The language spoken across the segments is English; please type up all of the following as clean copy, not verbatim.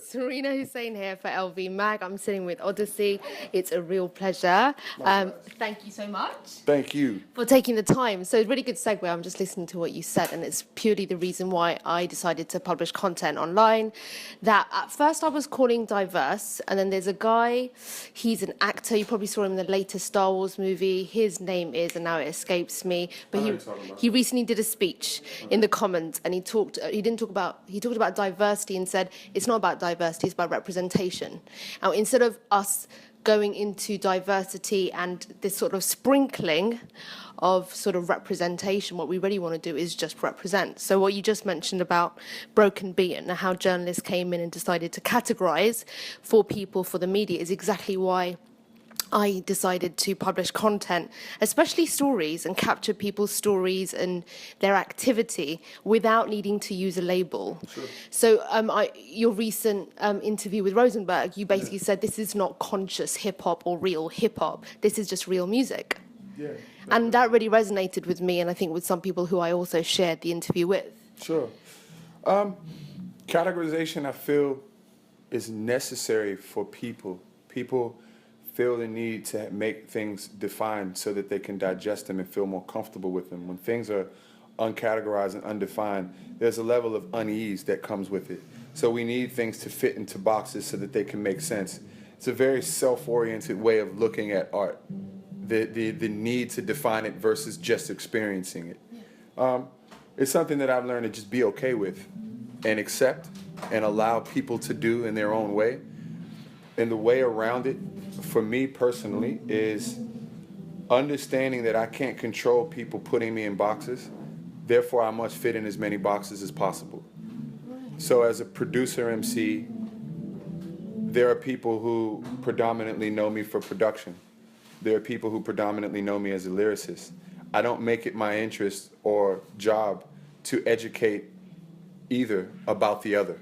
Serena Hussain here for LV Mag. I'm sitting with Oddisee. It's a real pleasure. Thank you so much. Thank you. For taking the time. So, really good segue. I'm just listening to what you said, and it's purely the reason why I decided to publish content online that at first I was calling diverse, and then there's a guy, he's an actor. You probably saw him in the latest Star Wars movie. His name is, and now it escapes me, but he recently did a speech in the Commons, and he talked about diversity and said it's not about diversity, it's about representation. Now, instead of us going into diversity and this sort of sprinkling of sort of representation, what we really want to do is just represent. So what you just mentioned about Broken Beat and how journalists came in and decided to categorize for people for the media is exactly why I decided to publish content, especially stories, and capture people's stories and their activity without needing to use a label. Sure. So your recent interview with Rosenberg, you basically said this is not conscious hip-hop or real hip-hop. This is just real music. Yeah. And that really resonated with me, and I think with some people who I also shared the interview with. Sure. Categorization, I feel, is necessary for people. People feel the need to make things defined so that they can digest them and feel more comfortable with them. When things are uncategorized and undefined, there's a level of unease that comes with it. So we need things to fit into boxes so that they can make sense. It's a very self-oriented way of looking at art, the need to define it versus just experiencing it. It's something that I've learned to just be okay with and accept and allow people to do in their own way. And the way around it, for me personally, is understanding that I can't control people putting me in boxes. Therefore, I must fit in as many boxes as possible. So as a producer MC, there are people who predominantly know me for production. There are people who predominantly know me as a lyricist. I don't make it my interest or job to educate either about the other.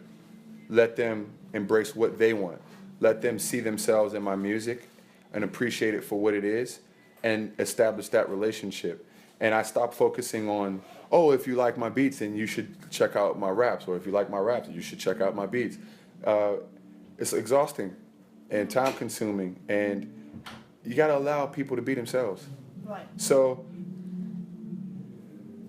Let them embrace what they want. Let them see themselves in my music and appreciate it for what it is and establish that relationship. And I stopped focusing on, oh, if you like my beats, then you should check out my raps, or if you like my raps, you should check out my beats. It's exhausting and time-consuming, and you got to allow people to be themselves. Right. So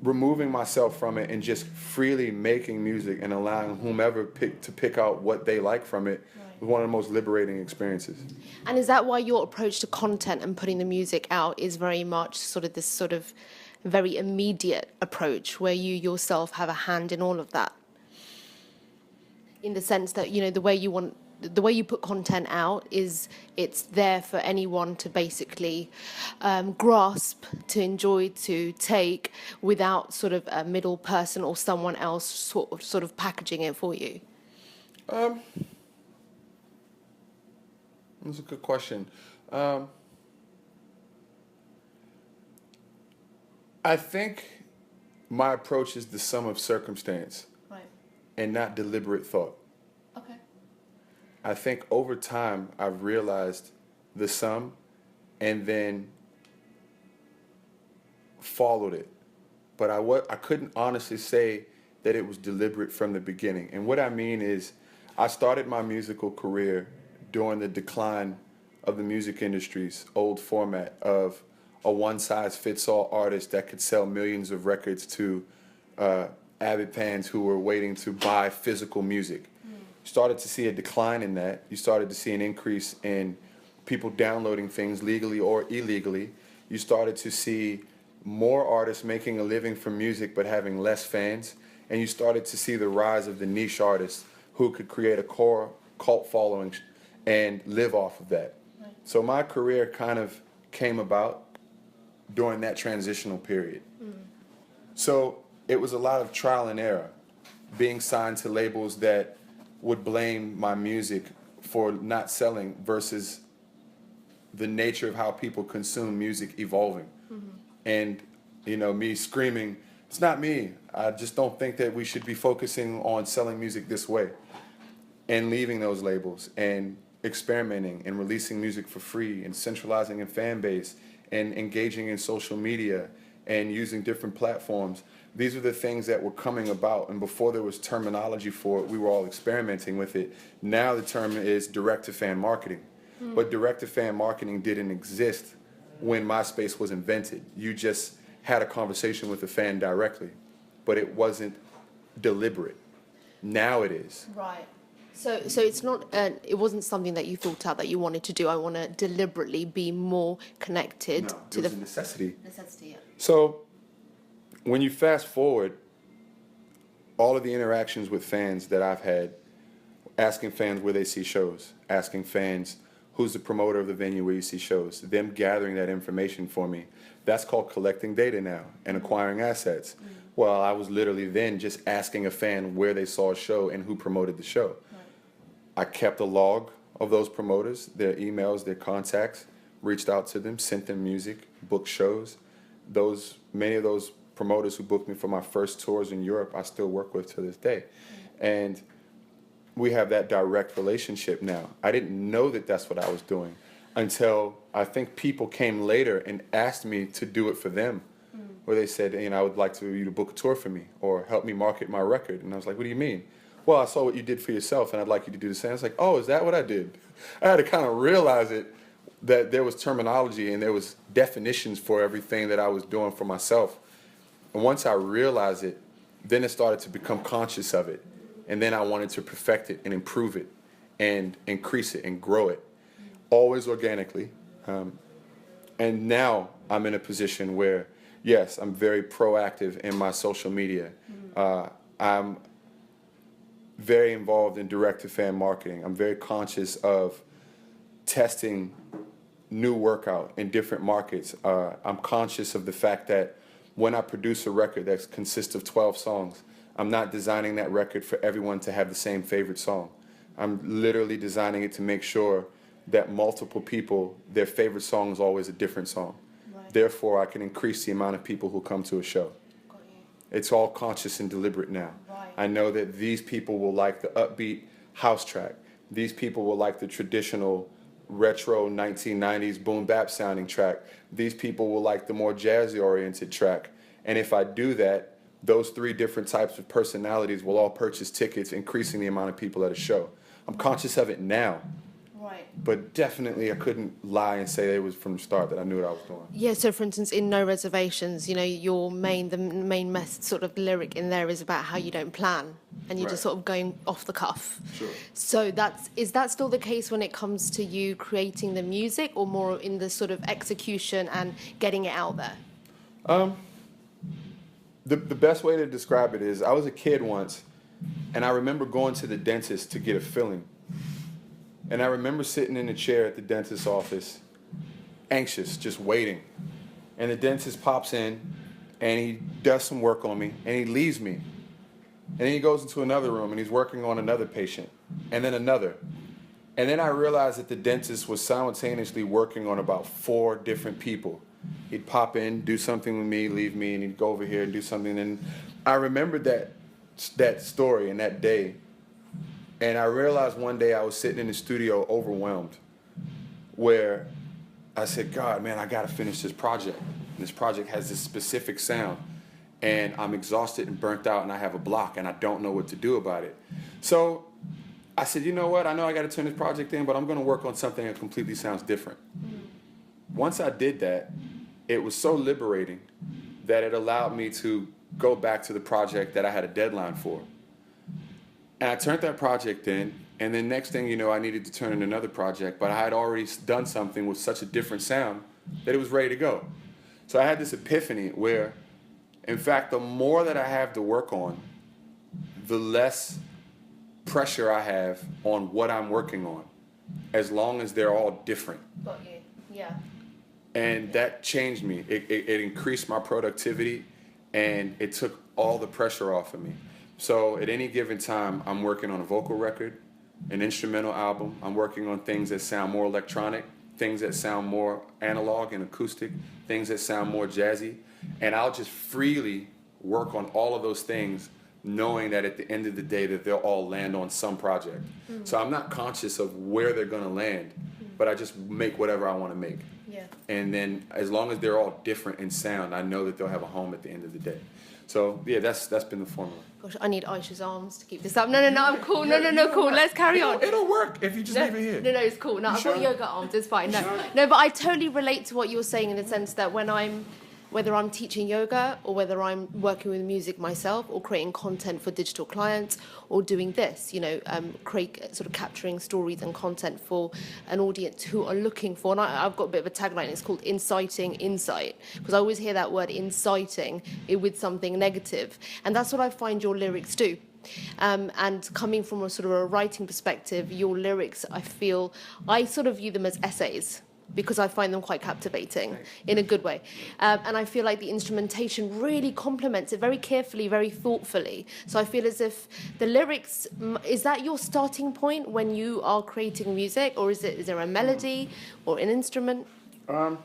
removing myself from it and just freely making music and allowing whomever to pick out what they like from it was one of the most liberating experiences. And is that why your approach to content and putting the music out is very much sort of this sort of very immediate approach where you yourself have a hand in all of that? In the sense that, you know, the way you put content out is it's there for anyone to basically grasp, to enjoy, to take without sort of a middle person or someone else sort of packaging it for you? That's a good question. I think my approach is the sum of circumstance, right, and not deliberate thought. Okay. I think over time I've realized the sum and then followed it. But I couldn't honestly say that it was deliberate from the beginning. And what I mean is I started my musical career during the decline of the music industry's old format of a one-size-fits-all artist that could sell millions of records to avid fans who were waiting to buy physical music. You started to see a decline in that. You started to see an increase in people downloading things legally or illegally. You started to see more artists making a living from music but having less fans. And you started to see the rise of the niche artists who could create a core cult following and live off of that. Right. So my career kind of came about during that transitional period. So it was a lot of trial and error, being signed to labels that would blame my music for not selling versus the nature of how people consume music evolving. And, you know, me screaming, it's not me. I just don't think that we should be focusing on selling music this way. And leaving those labels and experimenting and releasing music for free and centralizing in fan base and engaging in social media and using different platforms. These are the things that were coming about, and before there was terminology for it, we were all experimenting with it. Now the term is direct-to-fan marketing. But direct-to-fan marketing didn't exist when MySpace was invented. You just had a conversation with a fan directly, but it wasn't deliberate. Now it is. Right. So it's not. It wasn't something that you thought out that you wanted to do. I want to deliberately be more connected No, to it was a necessity. necessity. Yeah. So when you fast forward, all of the interactions with fans that I've had, asking fans where they see shows, asking fans who's the promoter of the venue where you see shows, them gathering that information for me, that's called collecting data now and acquiring assets. Well, I was literally then just asking a fan where they saw a show and who promoted the show. I kept a log of those promoters, their emails, their contacts, reached out to them, sent them music, booked shows. Many of those promoters who booked me for my first tours in Europe, I still work with to this day. And we have that direct relationship now. I didn't know that that's what I was doing until I think people came later and asked me to do it for them. Where they said, I would like you to book a tour for me or help me market my record. And I was like, what do you mean? Well, I saw what you did for yourself, and I'd like you to do the same. I was like, oh, is that what I did? I had to kind of realize it, that there was terminology and there was definitions for everything that I was doing for myself. And once I realized it, then it started to become conscious of it. And then I wanted to perfect it and improve it and increase it and grow it, always organically. And now I'm in a position where, yes, I'm very proactive in my social media. I'm very involved in direct-to-fan marketing. I'm very conscious of testing new workout in different markets. I'm conscious of the fact that when I produce a record that consists of 12 songs, I'm not designing that record for everyone to have the same favorite song. I'm literally designing it to make sure that multiple people, their favorite song is always a different song. Right. Therefore, I can increase the amount of people who come to a show. Got you. It's all conscious and deliberate now. Right. I know that these people will like the upbeat house track. These people will like the traditional retro 1990s boom bap sounding track. These people will like the more jazzy oriented track. And if I do that, those three different types of personalities will all purchase tickets, increasing the amount of people at a show. I'm conscious of it now. Right. But definitely I couldn't lie and say it was from the start that I knew what I was doing. Yeah, so for instance, in No Reservations, the main sort of lyric in there is about how you don't plan and you're just Right. sort of going off the cuff. Sure. So is that still the case when it comes to you creating the music, or more in the sort of execution and getting it out there? The best way to describe it is I was a kid once, and I remember going to the dentist to get a filling. And I remember sitting in a chair at the dentist's office, anxious, just waiting. And the dentist pops in, and he does some work on me, and he leaves me. And then he goes into another room, and he's working on another patient, and then another. And then I realized that the dentist was simultaneously working on about 4 different people. He'd pop in, do something with me, leave me, and he'd go over here and do something. And I remembered that story and that day. And I realized one day I was sitting in the studio overwhelmed, where I said, God, man, I got to finish this project. And this project has this specific sound. And I'm exhausted and burnt out, and I have a block, and I don't know what to do about it. So I said, you know what? I know I got to turn this project in, but I'm going to work on something that completely sounds different. Once I did that, it was so liberating that it allowed me to go back to the project that I had a deadline for. And I turned that project in, and then next thing you know, I needed to turn in another project, but I had already done something with such a different sound that it was ready to go. So I had this epiphany where, in fact, the more that I have to work on, the less pressure I have on what I'm working on, as long as they're all different. Got you. Yeah. And that changed me. It increased my productivity, and it took all the pressure off of me. So at any given time, I'm working on a vocal record, an instrumental album. I'm working on things that sound more electronic, things that sound more analog and acoustic, things that sound more jazzy. And I'll just freely work on all of those things, knowing that at the end of the day that they'll all land on some project. So I'm not conscious of where they're going to land, but I just make whatever I want to make. Yeah. And then as long as they're all different in sound, I know that they'll have a home at the end of the day. So yeah, that's been the formula. Gosh, I need Aisha's arms to keep this up. No, I'm cool. No, cool. Let's carry on. It'll work if you just leave it here. No, it's cool. No, I've got yoga arms. It's fine. No, but I totally relate to what you're saying in the sense that whether I'm teaching yoga or whether I'm working with music myself or creating content for digital clients or doing this, sort of capturing stories and content for an audience who are looking for, and I've got a bit of a tagline, it's called inciting insight, because I always hear that word inciting it with something negative, and that's what I find your lyrics do. And coming from a sort of a writing perspective, your lyrics, I sort of view them as essays, because I find them quite captivating in a good way. And I feel like the instrumentation really complements it very carefully, very thoughtfully. So I feel as if the lyrics, is that your starting point when you are creating music, or is there a melody or an instrument? I'd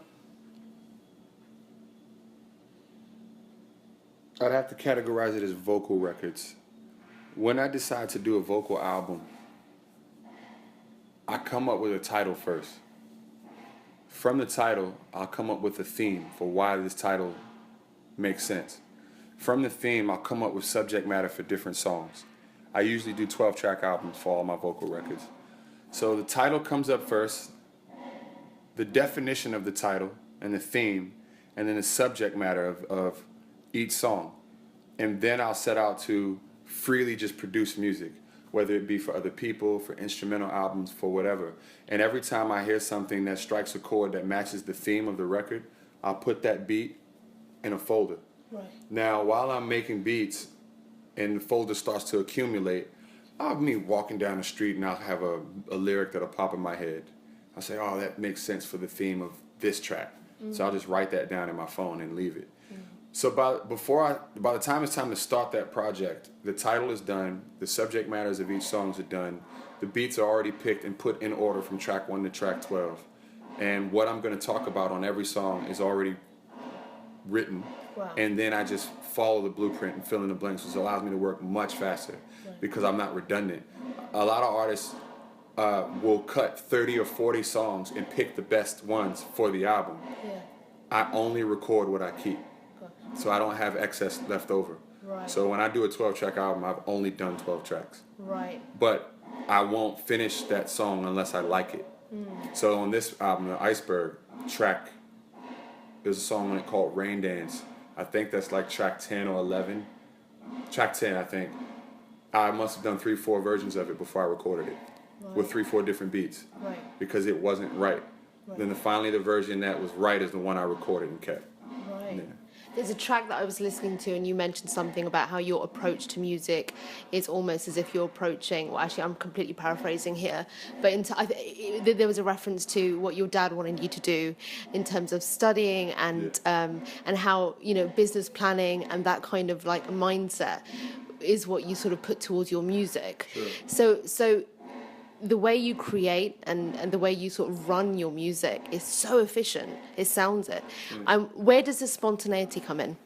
have to categorize it as vocal records. When I decide to do a vocal album, I come up with a title first. From the title, I'll come up with a theme for why this title makes sense. From the theme, I'll come up with subject matter for different songs. I usually do 12-track albums for all my vocal records. So the title comes up first, the definition of the title and the theme, and then the subject matter of each song. And then I'll set out to freely just produce music, whether it be for other people, for instrumental albums, for whatever. And every time I hear something that strikes a chord that matches the theme of the record, I'll put that beat in a folder. Right. Now, while I'm making beats and the folder starts to accumulate, I'll be walking down the street and I'll have a lyric that'll pop in my head. I'll say, oh, that makes sense for the theme of this track. Mm-hmm. So I'll just write that down in my phone and leave it. Mm-hmm. So by the time it's time to start that project, the title is done, the subject matters of each song are done, the beats are already picked and put in order from track 1 to track 12. And what I'm going to talk about on every song is already written. Wow. And then I just follow the blueprint and fill in the blanks, which allows me to work much faster because I'm not redundant. A lot of artists will cut 30 or 40 songs and pick the best ones for the album. Yeah. I only record what I keep. So I don't have excess left over. Right. So when I do a 12-track album, I've only done 12 tracks. Right. But I won't finish that song unless I like it. Mm. So on this album, the Iceberg track, there's a song on it called Rain Dance. I think that's like track 10 or 11. Track 10, I think. I must have done 3-4 versions of it before I recorded it. Right. With 3-4 different beats. Right. Because it wasn't right. Then finally the version that was right is the one I recorded and kept. Right. Yeah. There's a track that I was listening to, and you mentioned something about how your approach to music is almost as if you're approaching. Well, actually, I'm completely paraphrasing here, but there was a reference to what your dad wanted you to do in terms of studying and how business planning and that kind of like mindset is what you sort of put towards your music. Sure. So the way you create and the way you sort of run your music is so efficient. It sounds it. Where does the spontaneity come in?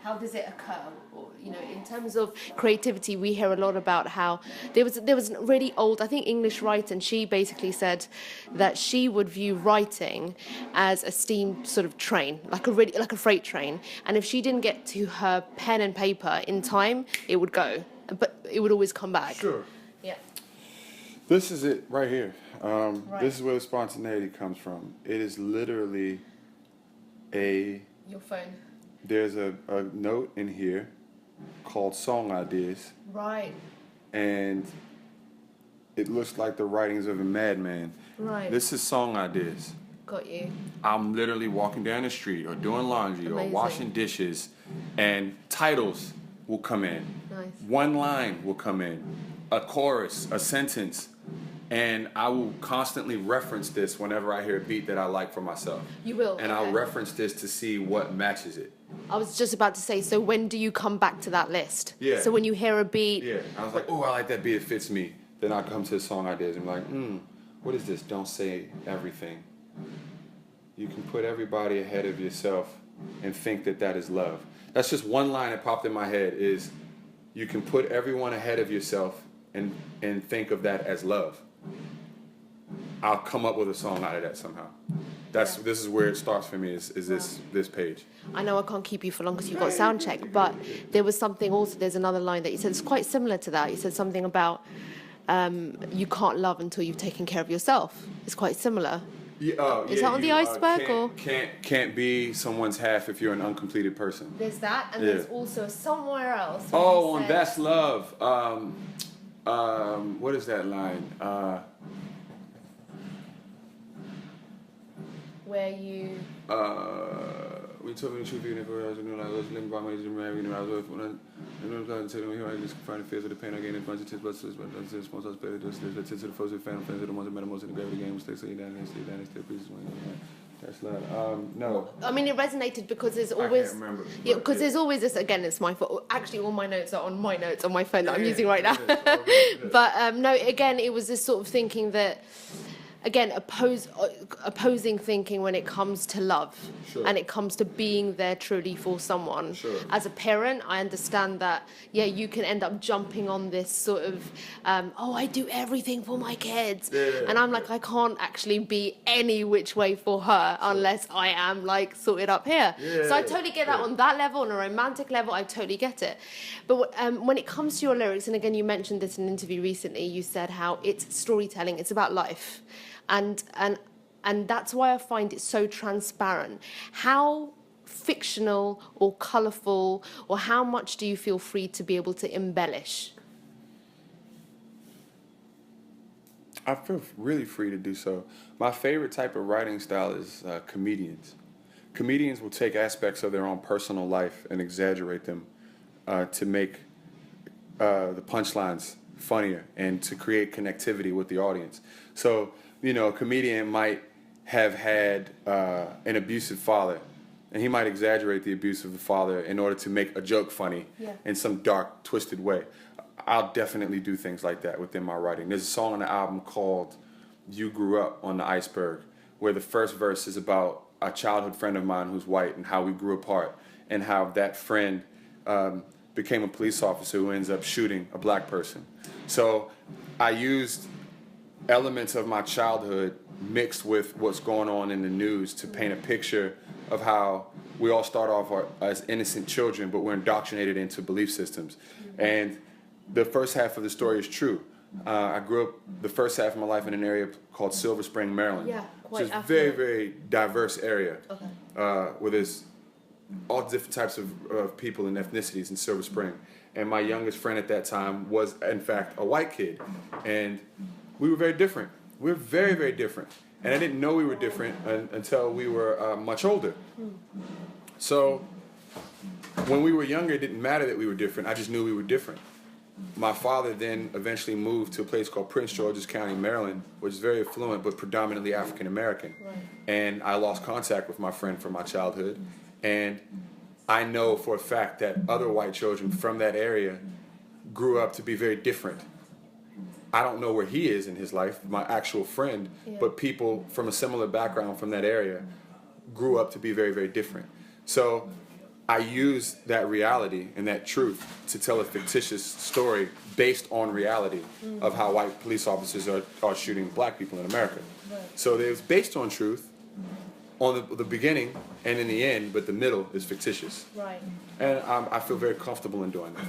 How does it occur? Or, in terms of creativity, we hear a lot about how there was a really old, I think, English writer, and she basically said that she would view writing as a steam sort of train, like a freight train, and if she didn't get to her pen and paper in time, it would go. But it would always come back. Sure. Yeah. This is it right here. This is where the spontaneity comes from. It is literally your phone. There's a note in here called Song Ideas. Right. And it looks like the writings of a madman. Right. This is Song Ideas. Got you. I'm literally walking down the street or doing laundry or washing dishes, and titles will come in. Nice. One line will come in, a chorus, a sentence, and I will constantly reference this whenever I hear a beat that I like for myself. You will. And I'll reference this to see what matches it. I was just about to say, so when do you come back to that list? Yeah. So when you hear a beat. Yeah. I was like, oh, I like that beat, it fits me. Then I come to the Song Ideas and be like, what is this? Don't say everything. You can put everybody ahead of yourself and think that is love. That's just one line that popped in my head is you can put everyone ahead of yourself and think of that as love. I'll come up with a song out of that somehow. This is where it starts for me. Is this page? I know I can't keep you for long because you've got sound check, but there was something also. There's another line that you said. It's quite similar to that. You said something about you can't love until you've taken care of yourself. It's quite similar. Is that on the iceberg or can't be someone's half if you're an uncompleted person? There's that, and there's also somewhere else. On That's Love. What is that line? Where you. We told me the truth, even if I was living by my married, I was with one. I just find the fears of the pain I gained in bunch of tips, but to the foes of family, friends of the ones that matter most in the gravity game, mistakes, so you down, stay pieces. That's love. No. I mean, it resonated because there's always. I can't remember. Yeah, because there's always this. Again, it's my fault. Actually, all my notes are on my notes on my phone that I'm using right now. But no, again, it was this sort of thinking that. Again, opposing thinking when it comes to love and it comes to being there truly for someone. Sure. As a parent, I understand that, you can end up jumping on this sort of, I do everything for my kids. Yeah. And I'm like, I can't actually be any which way for her unless I am like sorted up here. Yeah. So I totally get that on that level, on a romantic level, I totally get it. But when it comes to your lyrics, and again, you mentioned this in an interview recently, you said how it's storytelling, it's about life. And that's why I find it so transparent. How fictional or colourful, or how much do you feel free to be able to embellish? I feel really free to do so. My favorite type of writing style is comedians. Comedians will take aspects of their own personal life and exaggerate them to make the punchlines funnier and to create connectivity with the audience. So, a comedian might have had an abusive father, and he might exaggerate the abuse of the father in order to make a joke funny in some dark, twisted way. I'll definitely do things like that within my writing. There's a song on the album called You Grew Up on the Iceberg, where the first verse is about a childhood friend of mine who's white and how we grew apart, and how that friend became a police officer who ends up shooting a black person. So I used elements of my childhood mixed with what's going on in the news to paint a picture of how we all start off as innocent children, but we're indoctrinated into belief systems. And the first half of the story is true. I grew up the first half of my life in an area called Silver Spring, Maryland, which is a very, very diverse area, where there's all different types of people and ethnicities in Silver Spring. And my youngest friend at that time was, in fact, a white kid. And we were very different. We were very, very different. And I didn't know we were different until we were much older. So when we were younger, it didn't matter that we were different. I just knew we were different. My father then eventually moved to a place called Prince George's County, Maryland, which is very affluent but predominantly African American. And I lost contact with my friend from my childhood. And I know for a fact that other white children from that area grew up to be very different. I don't know where he is in his life, my actual friend, but people from a similar background from that area grew up to be very, very different. So I use that reality and that truth to tell a fictitious story based on reality of how white police officers are shooting black people in America. So it was based on truth on the beginning and in the end, but the middle is fictitious. And I feel very comfortable in doing that.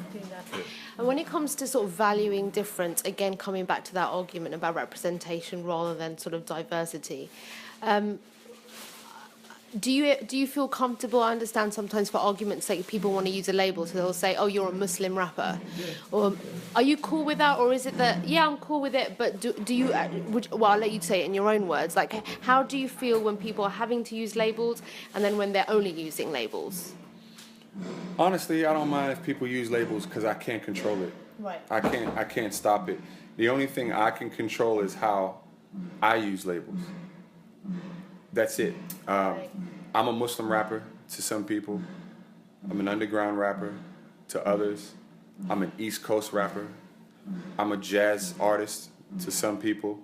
And when it comes to sort of valuing difference, again, coming back to that argument about representation rather than sort of diversity, do you feel comfortable? I understand sometimes for argument's sake people want to use a label, so they'll say, oh, you're a Muslim rapper. Or are you cool with that, or is it that, I'm cool with it, but do you, I'll let you say it in your own words, like how do you feel when people are having to use labels and then when they're only using labels? Honestly, I don't mind if people use labels because I can't control it. I can't stop it. The only thing I can control is how I use labels. That's it. I'm a Muslim rapper to some people. I'm an underground rapper to others. I'm an East Coast rapper. I'm a jazz artist to some people.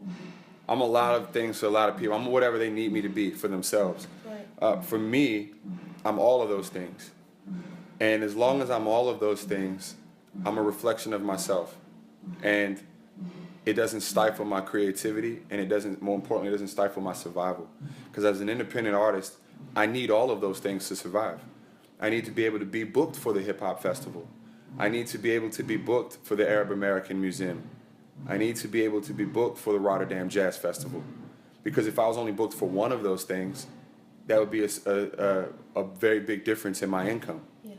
I'm a lot of things to a lot of people. I'm whatever they need me to be for themselves. For me, I'm all of those things. And as long as I'm all of those things, I'm a reflection of myself. And it doesn't stifle my creativity, and it doesn't, more importantly, it doesn't stifle my survival. Because as an independent artist, I need all of those things to survive. I need to be able to be booked for the hip hop festival. I need to be able to be booked for the Arab American Museum. I need to be able to be booked for the Rotterdam Jazz Festival. Because if I was only booked for one of those things, that would be a very big difference in my income. Yeah.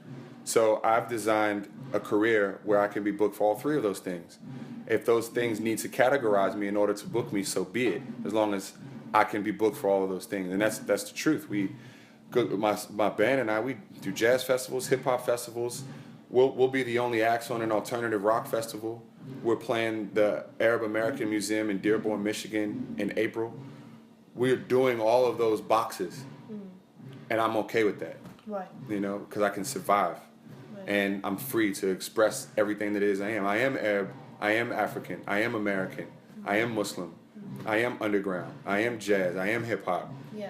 So I've designed a career where I can be booked for all three of those things. If those things need to categorize me in order to book me, so be it. As long as I can be booked for all of those things, and that's the truth. My band and I, we do jazz festivals, hip hop festivals. We'll be the only acts on an alternative rock festival. We're playing the Arab American Museum in Dearborn, Michigan in April. We're doing all of those boxes, and I'm okay with that. Right. You know, because I can survive, Right. and I'm free to express everything that it is I am. I am Arab, I am African, I am American, I am Muslim, I am underground, I am jazz, I am hip hop. Yeah.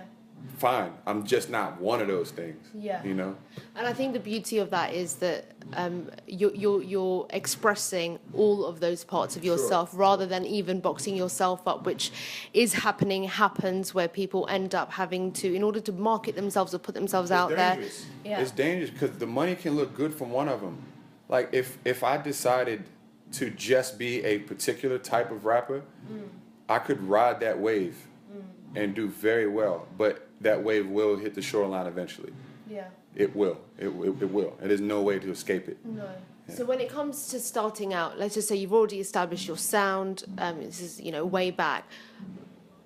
Fine, I'm just not one of those things. Yeah. You know. And I think the beauty of that is that you're expressing all of those parts of yourself, rather than even boxing yourself up, which happens where people end up having to, in order to market themselves or put themselves out Dangerous. there. Yeah. It's dangerous because the money can look good from one of them. Like if I decided to just be a particular type of rapper, I could ride that wave and do very well, but that wave will hit the shoreline eventually. Yeah. It will. It will. And there's no way to escape it. No. Yeah. So when it comes to starting out, let's just say you've already established your sound. This is way back.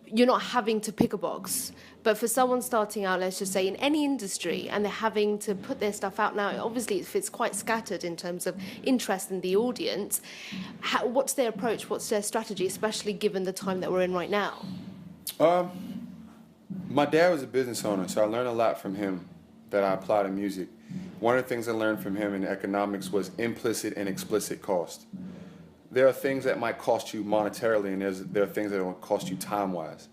You're not having to pick a box. But for someone starting out, let's just say in any industry, and they're having to put their stuff out now, obviously if it's quite scattered in terms of interest in the audience, what's their approach? What's their strategy, especially given the time that we're in right now? My dad was a business owner, so I learned a lot from him that I apply to music. One of the things I learned from him in economics was implicit and explicit cost. There are things that might cost you monetarily, and there are things that will cost you time-wise.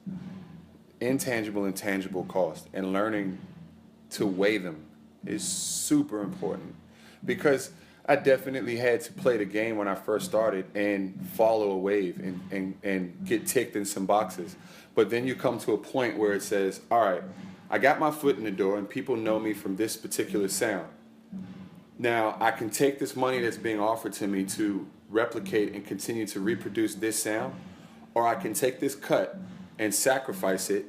Intangible and tangible cost, and learning to weigh them is super important. Because I definitely had to play the game when I first started and follow a wave and get ticked in some boxes. But then you come to a point where it says, all right, I got my foot in the door and people know me from this particular sound. Now I can take this money that's being offered to me to replicate and continue to reproduce this sound, or I can take this cut and sacrifice it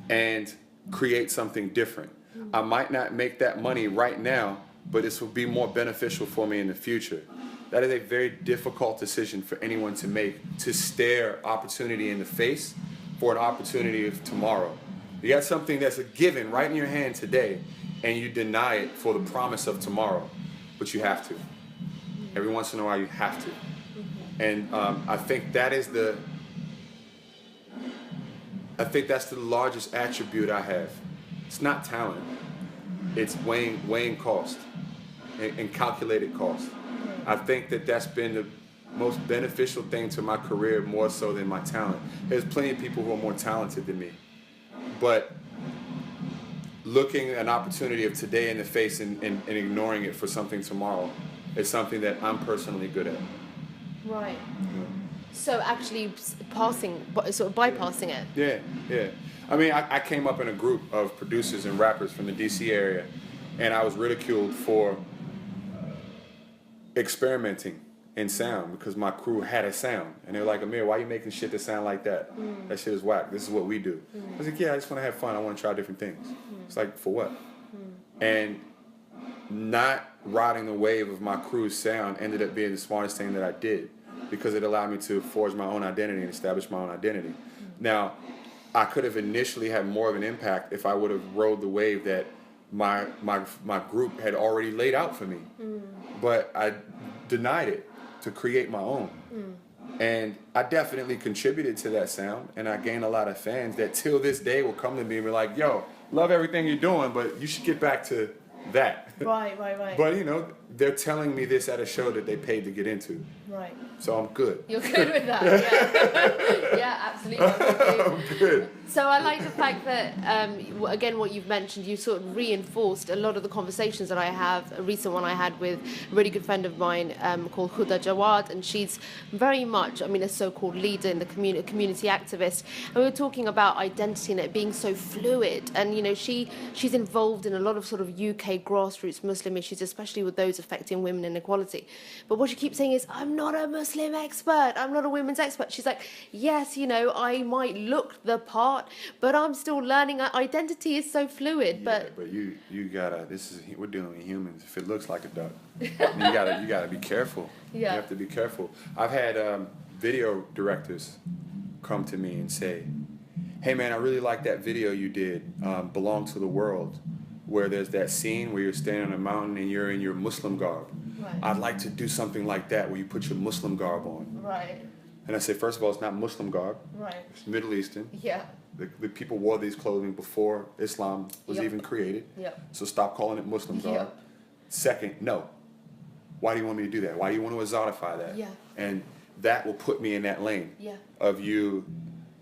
and create something different. I might not make that money right now, but this will be more beneficial for me in the future. That is a very difficult decision for anyone to make, to stare opportunity in the face for an opportunity of tomorrow. You got something that's a given right in your hand today, and you deny it for the promise of tomorrow, but you have to. Every once in a while, you have to. And I think that's the largest attribute I have. It's not talent. It's weighing cost and calculated cost. I think that's been the most beneficial thing to my career, more so than my talent. There's plenty of people who are more talented than me, but looking an opportunity of today in the face and ignoring it for something tomorrow is something that I'm personally good at. Right. So actually bypassing it. Yeah. I mean, I came up in a group of producers and rappers from the DC area, and I was ridiculed for experimenting in sound because my crew had a sound. And they were like, Amir, why are you making shit that sound like that? That shit is whack. This is what we do. I was like, yeah, I just want to have fun. I want to try different things. It's like, for what? And not riding the wave of my crew's sound ended up being the smartest thing that I did, because it allowed me to forge my own identity and establish my own identity. Now, I could have initially had more of an impact if I would have rode the wave that my group had already laid out for me. But I denied it to create my own. And I definitely contributed to that sound, and I gained a lot of fans that till this day will come to me and be like, yo, love everything you're doing, but you should get back to that. Right. But you know, they're telling me this at a show that they paid to get into. Right. So I'm good. You're good with that, yeah. Yeah, absolutely. I'm good. So I like the fact that, again, what you've mentioned, you sort of reinforced a lot of the conversations that I have. A recent one I had with a really good friend of mine called Huda Jawad, and she's very much, I mean, a so-called leader in the community activist. And we were talking about identity and it being so fluid. And, you know, she's involved in a lot of sort of UK grassroots Muslim issues, especially with those affecting women and equality. But what she keeps saying is, I'm not a Muslim expert. I'm not a women's expert. She's like, yes, you know, I might look the part, but I'm still learning. Identity is so fluid. Yeah, but you gotta. We're dealing with humans. If it looks like a duck, you gotta be careful. Yeah. You have to be careful. I've had video directors come to me and say, "Hey man, I really like that video you did, Belong to the World, where there's that scene where you're standing on a mountain and you're in your Muslim garb. Right. I'd like to do something like that where you put your Muslim garb on." Right. And I say, first of all, it's not Muslim garb. Right. It's Middle Eastern. Yeah. The people wore these clothing before Islam was Yep. even created. Yep. So stop calling it Muslim garb. Yep. Second, no. Why do you want me to do that? Why do you want to exotify that? Yeah. And that will put me in that lane Yeah. of you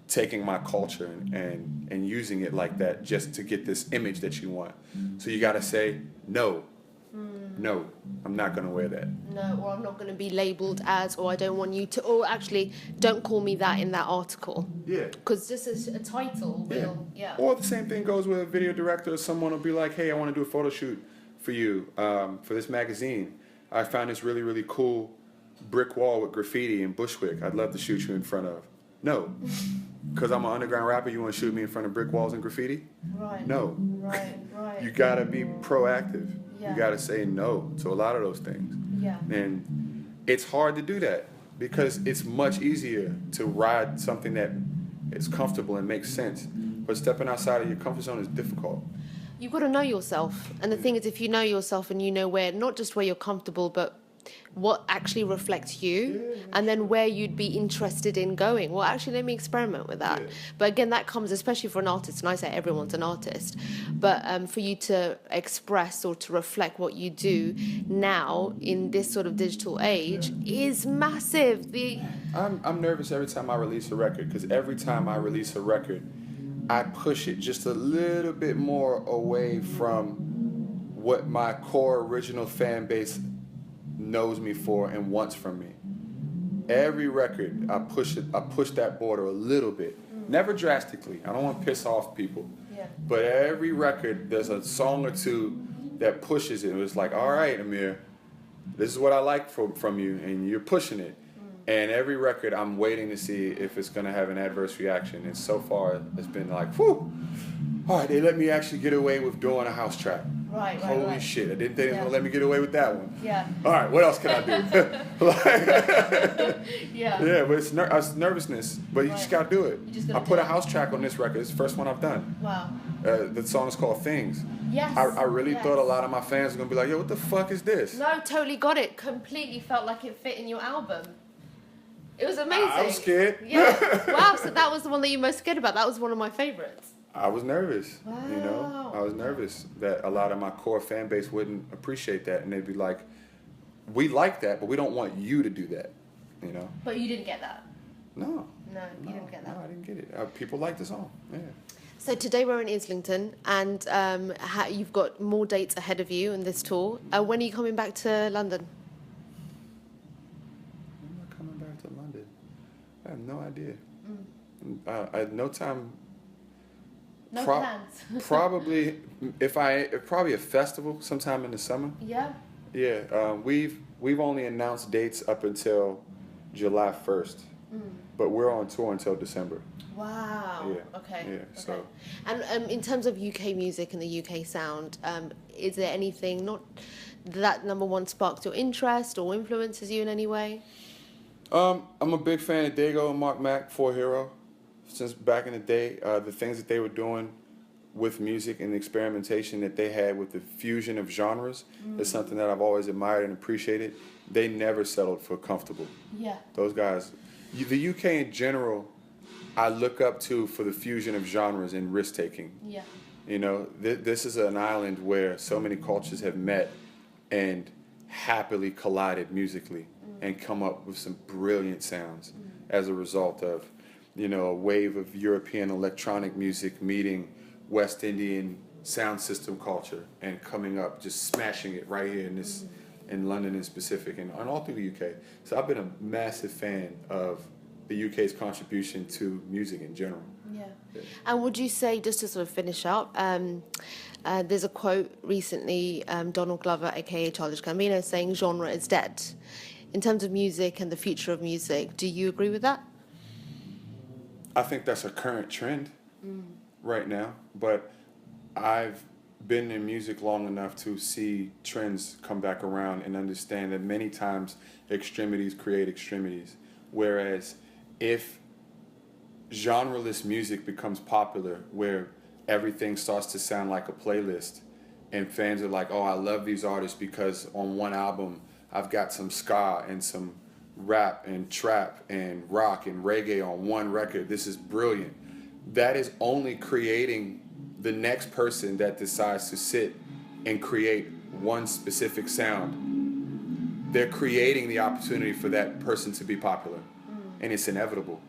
taking my culture and using it like that just to get this image that you want. So you got to say, no. No, I'm not going to wear that. No, or I'm not going to be labelled as, or I don't want you to, or actually, don't call me that in that article. Yeah. Because just as a title will, yeah. Or the same thing goes with a video director. Someone will be like, hey, I want to do a photo shoot for you, for this magazine. I found this really, really cool brick wall with graffiti in Bushwick. I'd love to shoot you in front of. No. Because I'm an underground rapper, you want to shoot me in front of brick walls and graffiti? Right. No. Right. You got to be proactive. Yeah. You got to say no to a lot of those things. Yeah. And it's hard to do that because it's much easier to ride something that is comfortable and makes sense. But stepping outside of your comfort zone is difficult. You've got to know yourself. And the thing is, if you know yourself and you know where, not just where you're comfortable, but what actually reflects you, and then where you'd be interested in going. Well, actually, let me experiment with that. Yeah. But again, that comes especially for an artist, and I say everyone's an artist, but for you to express or to reflect what you do now in this sort of digital age is massive. I'm nervous every time I release a record because every time I release a record, I push it just a little bit more away from what my core original fan base knows me for and wants from me. Every record, I push that border a little bit. Never drastically. I don't want to piss off people. Yeah. But every record, there's a song or two that pushes it. It was like, all right, Amir, this is what I like from you, and you're pushing it. And every record, I'm waiting to see if it's going to have an adverse reaction. And so far, it's been like, whew, all right, they let me actually get away with doing a house track. Right. Holy shit, they didn't let me get away with that one. Yeah. All right, what else can I do? Yeah. But it's nervousness, but you just got to do it. You just I gotta put do a it. house track on this record. It's the first one I've done. Wow. The song is called Things. Yes. I really thought a lot of my fans were going to be like, yo, what the fuck is this? No, totally got it. Completely felt like it fit in your album. It was amazing. I was scared. Yeah. Wow, so that was the one that you most scared about. That was one of my favorites. I was nervous, Wow. you know. I was nervous that a lot of my core fan base wouldn't appreciate that, and they'd be like, "We like that, but we don't want you to do that," you know. But you didn't get that. No, You didn't get that. No, I didn't get it. People like the song. Yeah. So today we're in Islington, and you've got more dates ahead of you in this tour. When are you coming back to London? When am I coming back to London? I have no idea. I had no time. No plans. Probably probably a festival sometime in the summer. Yeah. Yeah, we've only announced dates up until July 1st, but we're on tour until December. Wow. Yeah. Okay. Yeah. Okay. So. And in terms of UK music and the UK sound, is there anything not that number one sparked your interest or influences you in any way? I'm a big fan of Dago and Mark Mac, 4Hero. Since back in the day, the things that they were doing with music and the experimentation that they had with the fusion of genres is something that I've always admired and appreciated. They never settled for comfortable. Yeah. Those guys, the UK in general, I look up to for the fusion of genres and risk taking. Yeah. You know, this is an island where so many cultures have met and happily collided musically and come up with some brilliant sounds as a result of, you know, a wave of European electronic music meeting West Indian sound system culture and coming up, just smashing it right here in this, in London in specific, and all through the UK. So I've been a massive fan of the UK's contribution to music in general. Yeah. And would you say, just to sort of finish up, there's a quote recently, Donald Glover, aka Childish Gambino, saying genre is dead. In terms of music and the future of music, do you agree with that? I think that's a current trend right now, but I've been in music long enough to see trends come back around and understand that many times extremities create extremities. Whereas if genreless music becomes popular, where everything starts to sound like a playlist and fans are like, oh, I love these artists because on one album I've got some ska and some rap and trap and rock and reggae on one record, this is brilliant. That is only creating the next person that decides to sit and create one specific sound. They're creating the opportunity for that person to be popular, and it's inevitable.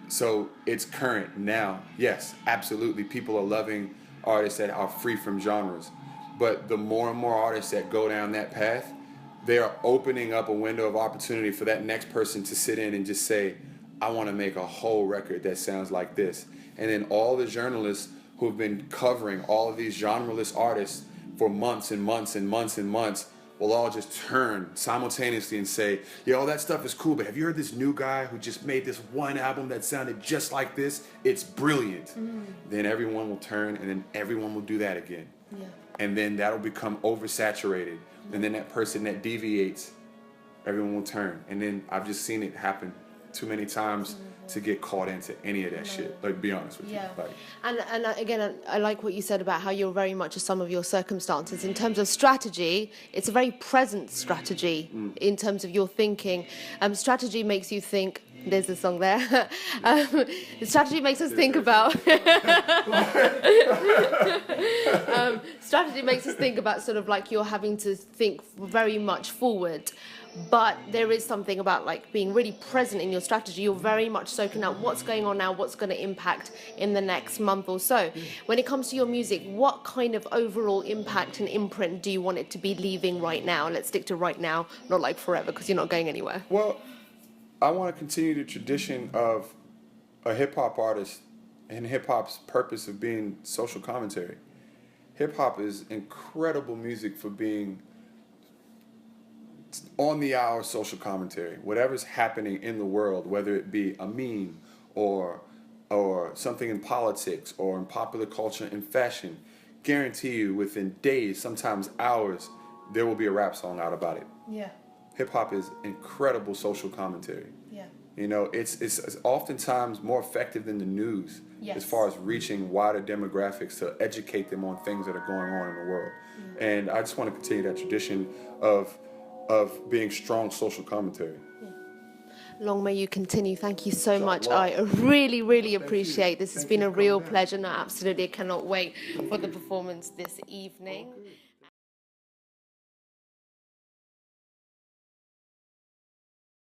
So it's current now. Yes, absolutely, people are loving artists that are free from genres, but the more and more artists that go down that path, they are opening up a window of opportunity for that next person to sit in and just say, I want to make a whole record that sounds like this. And then all the journalists who have been covering all of these genreless artists for months and months and months and months will all just turn simultaneously and say, yo, that stuff is cool, but have you heard this new guy who just made this one album that sounded just like this? It's brilliant. Then everyone will turn, and then everyone will do that again. Yeah. And then that'll become oversaturated. And then that person that deviates, everyone will turn. And then I've just seen it happen too many times to get caught into any of that shit. Like, be honest with you. Like, and again, I like what you said about how you're very much a sum of your circumstances. In terms of strategy, it's a very present strategy in terms of your thinking. Strategy makes you think. There's a song there. Strategy makes us think about. Strategy makes us think about sort of like you're having to think very much forward. But there is something about like being really present in your strategy. You're very much soaking out what's going on now, what's going to impact in the next month or so. When it comes to your music, what kind of overall impact and imprint do you want it to be leaving right now? Let's stick to right now, not like forever, because you're not going anywhere. well, I want to continue the tradition of a hip-hop artist and hip-hop's purpose of being social commentary. Hip-hop is incredible music for being on-the-hour social commentary. Whatever's happening in the world, whether it be a meme or something in politics or in popular culture and fashion, guarantee you within days, sometimes hours, there will be a rap song out about it. Yeah. Hip-hop is incredible social commentary. Yeah. You know, it's oftentimes more effective than the news as far as reaching wider demographics to educate them on things that are going on in the world. And I just want to continue that tradition of being strong social commentary. Long may you continue. Thank you so much. Inshallah. I really, really appreciate this. It's Thank been you a for real coming. pleasure. No, absolutely. I cannot wait for the performance this evening.